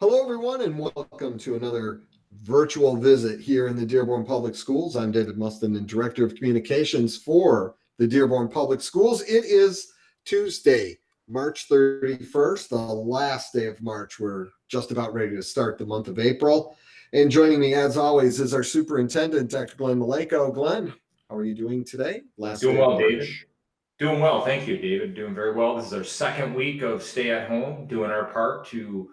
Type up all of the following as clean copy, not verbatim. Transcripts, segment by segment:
Hello, everyone, and welcome to another virtual visit here in the Dearborn Public Schools. I'm David Mustonen, Director of Communications for the Dearborn Public Schools. It is Tuesday, March 31st, the last day of March. We're just about ready to start the month of April. And joining me, as always, is our Superintendent, Dr. Glenn Maleyko. Glenn, how are you doing today? Doing well, David. Doing well. Thank you, David. Doing very well. This is our second week of stay at home, doing our part to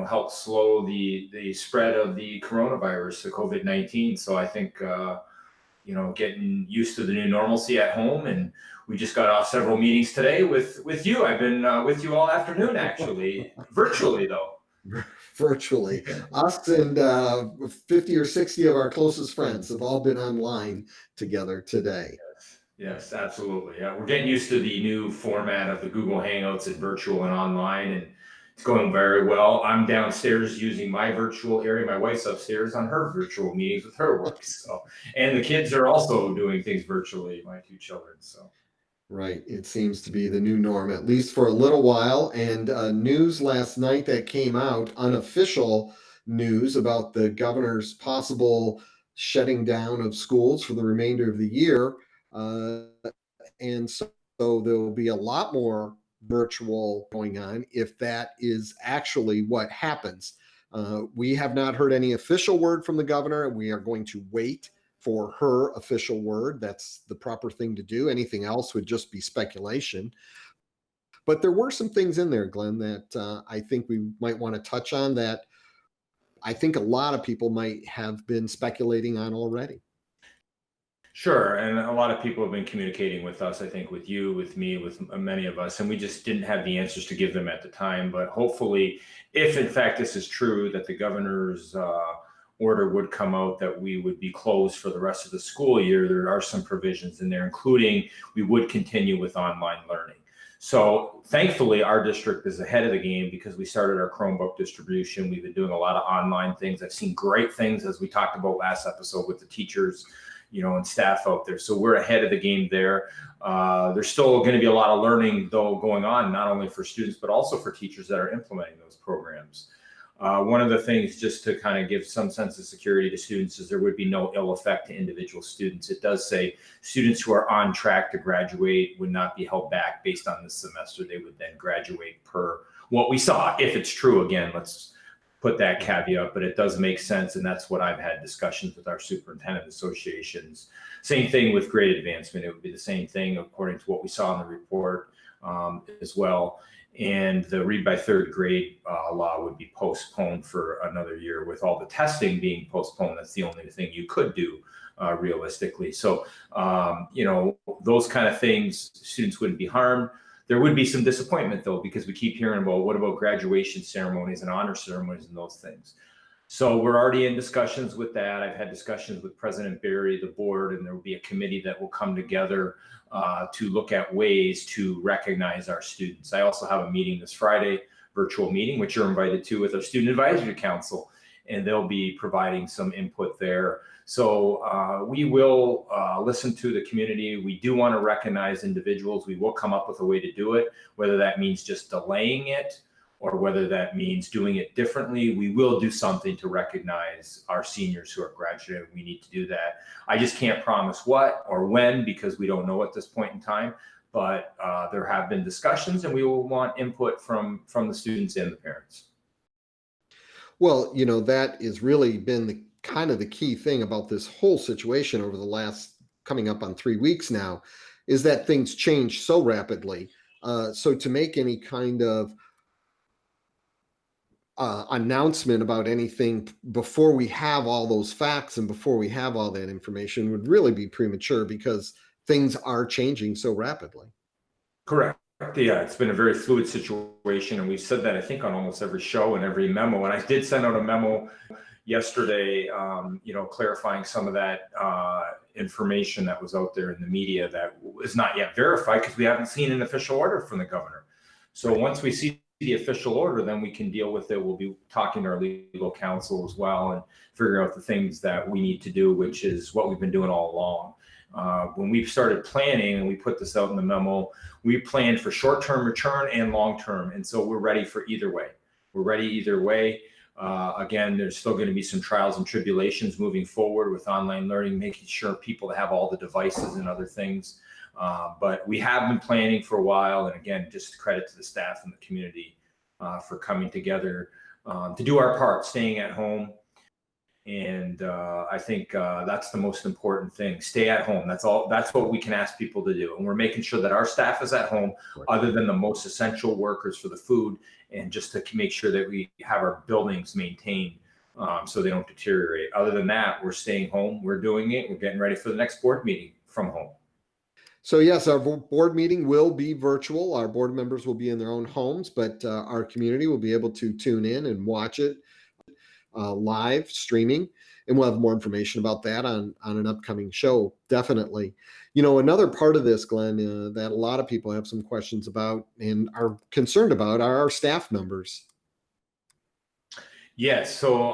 help slow the spread of the coronavirus, the COVID-19. So I think, getting used to the new normalcy at home. And we just got off several meetings today with you. I've been with you all afternoon, actually, virtually, though. Virtually. Us and 50 or 60 of our closest friends have all been online together today. Yes, absolutely. Yeah, we're getting used to the new format of the Google Hangouts and virtual and online, and it's going very well. I'm downstairs using my virtual area. My wife's upstairs on her virtual meetings with her work. So, and the kids are also doing things virtually, my two children. So, right. It seems to be the new norm, at least for a little while. And news last night that came out, unofficial news about the governor's possible shutting down of schools for the remainder of the year. And so there will be a lot more virtual going on if that is actually what happens. We have not heard any official word from the governor, and we are going to wait for her official word. That's the proper thing to do. Anything else would just be speculation. But there were some things in there, Glenn, that I think we might want to touch on that I think a lot of people might have been speculating on already. Sure. And a lot of people have been communicating with us, I think, with you, with me, with many of us, and we just didn't have the answers to give them at the time. But hopefully, if in fact this is true, that the governor's order would come out that we would be closed for the rest of the school year, there are some provisions in there, including we would continue with online learning. So thankfully, our district is ahead of the game because we started our Chromebook distribution. We've been doing a lot of online things. I've seen great things, as we talked about last episode, with the teachers and staff out there. So we're ahead of the game there. There's still going to be a lot of learning, though, going on, not only for students, but also for teachers that are implementing those programs. One of the things, just to kind of give some sense of security to students, is there would be no ill effect to individual students. It does say students who are on track to graduate would not be held back based on this semester. They would then graduate per what we saw. If it's true, again, let's put that caveat, but it does make sense. And that's what I've had discussions with our superintendent associations. Same thing with grade advancement. It would be the same thing according to what we saw in the report as well. And the read by third grade law would be postponed for another year, with all the testing being postponed. That's the only thing you could do realistically. So, those kind of things, students wouldn't be harmed. There would be some disappointment, though, because we keep hearing about what about graduation ceremonies and honor ceremonies and those things. So we're already in discussions with that. I've had discussions with President Barry, the board, and there will be a committee that will come together to look at ways to recognize our students. I also have a meeting this Friday, virtual meeting, which you're invited to, with our Student Advisory Council, and they'll be providing some input there. So we will listen to the community. We do want to recognize individuals. We will come up with a way to do it, whether that means just delaying it or whether that means doing it differently. We will do something to recognize our seniors who are graduating. We need to do that. I just can't promise what or when, because we don't know at this point in time, but there have been discussions, and we will want input from the students and the parents. Well, that has really been the kind of the key thing about this whole situation over the last coming up on 3 weeks now, is that things change so rapidly. So to make any kind of announcement about anything before we have all those facts and before we have all that information would really be premature, because things are changing so rapidly. Correct. Yeah, it's been a very fluid situation, and we've said that, I think, on almost every show and every memo. And I did send out a memo yesterday, clarifying some of that information that was out there in the media that is not yet verified, because we haven't seen an official order from the governor. So once we see the official order, then we can deal with it. We'll be talking to our legal counsel as well and figure out the things that we need to do, which is what we've been doing all along. When we started planning, and we put this out in the memo, we planned for short-term return and long-term. And so we're ready for either way. we're ready either way. Again, there's still going to be some trials and tribulations moving forward with online learning, making sure people have all the devices and other things. But we have been planning for a while. And again, just credit to the staff and the community for coming together to do our part, staying at home. And I think that's the most important thing. Stay at home. That's all. That's what we can ask people to do. And we're making sure that our staff is at home, other than the most essential workers for the food, and just to make sure that we have our buildings maintained so they don't deteriorate. Other than that, we're staying home. We're doing it. We're getting ready for the next board meeting from home. So yes, our board meeting will be virtual. Our board members will be in their own homes, but our community will be able to tune in and watch it live streaming, and we'll have more information about that on an upcoming show, definitely. Another part of this, Glenn, that a lot of people have some questions about and are concerned about are our staff numbers. Yes. So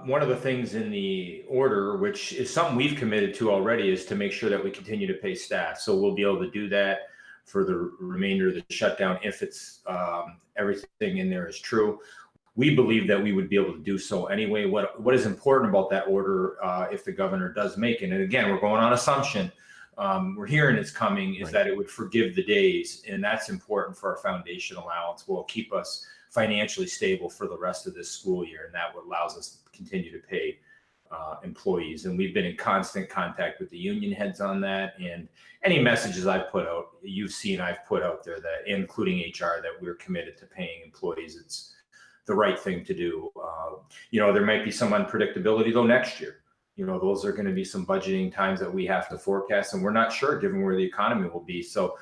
one of the things in the order, which is something we've committed to already, is to make sure that we continue to pay staff. So we'll be able to do that for the remainder of the shutdown if it's everything in there is true. We believe that we would be able to do so anyway. What is important about that order, if the governor does make it, and again, we're going on assumption, we're hearing it's coming, is that it would forgive the days, and that's important for our foundation allowance. Will keep us financially stable for the rest of this school year, and that allows us to continue to pay employees. And we've been in constant contact with the union heads on that, and any messages I've put out, you've seen I've put out there, that including HR, that we're committed to paying employees. It's the right thing to do. There might be some unpredictability though next year. Those are going to be some budgeting times that we have to forecast, and we're not sure given where the economy will be. So,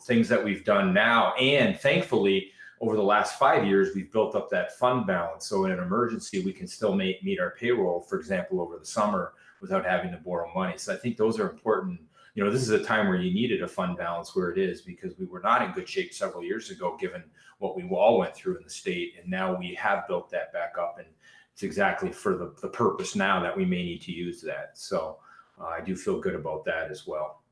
things that we've done now, and thankfully over the last 5 years, we've built up that fund balance. So in an emergency, we can still meet our payroll, for example, over the summer without having to borrow money. So I think those are important. This is a time where you needed a fund balance where it is, because we were not in good shape several years ago, given what we all went through in the state. And now we have built that back up, and it's exactly for the purpose now that we may need to use that. So I do feel good about that as well.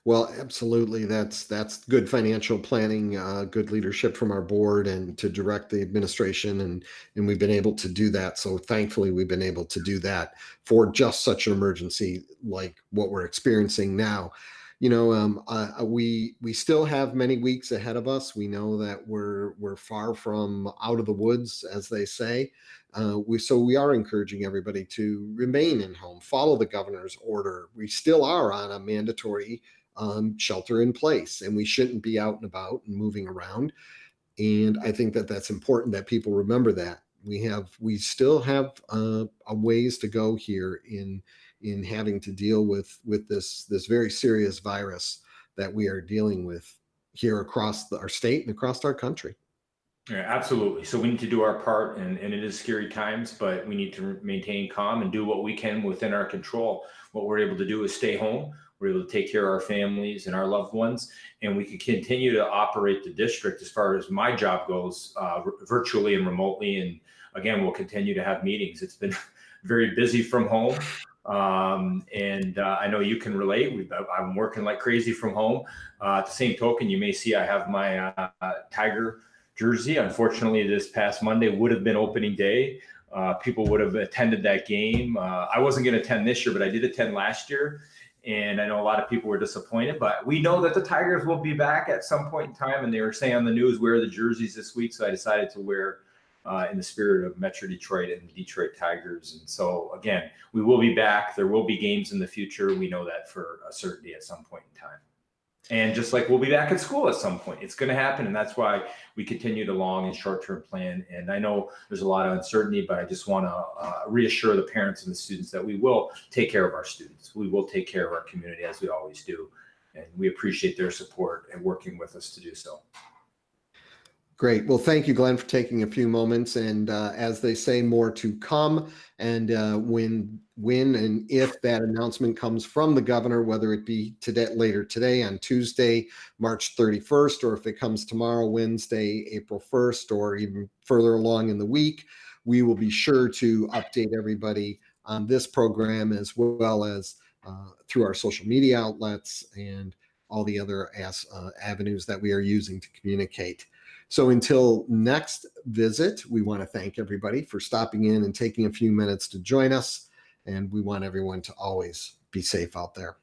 Well, absolutely. That's good financial planning, good leadership from our board, and to direct the administration, and we've been able to do that. So thankfully, we've been able to do that for just such an emergency like what we're experiencing now. We still have many weeks ahead of us. We know that we're far from out of the woods, as they say. So we are encouraging everybody to remain in home, follow the governor's order. We still are on a mandatory shelter in place, and we shouldn't be out and about and moving around. And I think that that's important that people remember that we still have a ways to go here in having to deal with this very serious virus that we are dealing with here across our state and across our country. Yeah, absolutely. So we need to do our part, and it is scary times, but we need to maintain calm and do what we can within our control. What we're able to do is stay home. We're able to take care of our families and our loved ones, and we can continue to operate the district, as far as my job goes, virtually and remotely. And again, we'll continue to have meetings. It's been very busy from home. And I know you can relate. I'm working like crazy from home. At the same token, you may see I have my Tiger jersey. Unfortunately, this past Monday would have been opening day. People would have attended that game. I wasn't going to attend this year, but I did attend last year. And I know a lot of people were disappointed, but we know that the Tigers will be back at some point in time. And they were saying on the news, wear the jerseys this week. So I decided to wear in the spirit of Metro Detroit and the Detroit Tigers. And so, again, we will be back. There will be games in the future. We know that for a certainty at some point in time. And just like we'll be back at school at some point, it's going to happen. And that's why we continue to long and short-term plan. And I know there's a lot of uncertainty, but I just want to reassure the parents and the students that we will take care of our students. We will take care of our community, as we always do. And we appreciate their support and working with us to do so. Great. Well, thank you, Glenn, for taking a few moments. And as they say, more to come. And when and if that announcement comes from the governor, whether it be later today on Tuesday, March 31st, or if it comes tomorrow, Wednesday, April 1st, or even further along in the week, we will be sure to update everybody on this program, as well as through our social media outlets and all the other avenues that we are using to communicate. So until next visit, we want to thank everybody for stopping in and taking a few minutes to join us. And we want everyone to always be safe out there.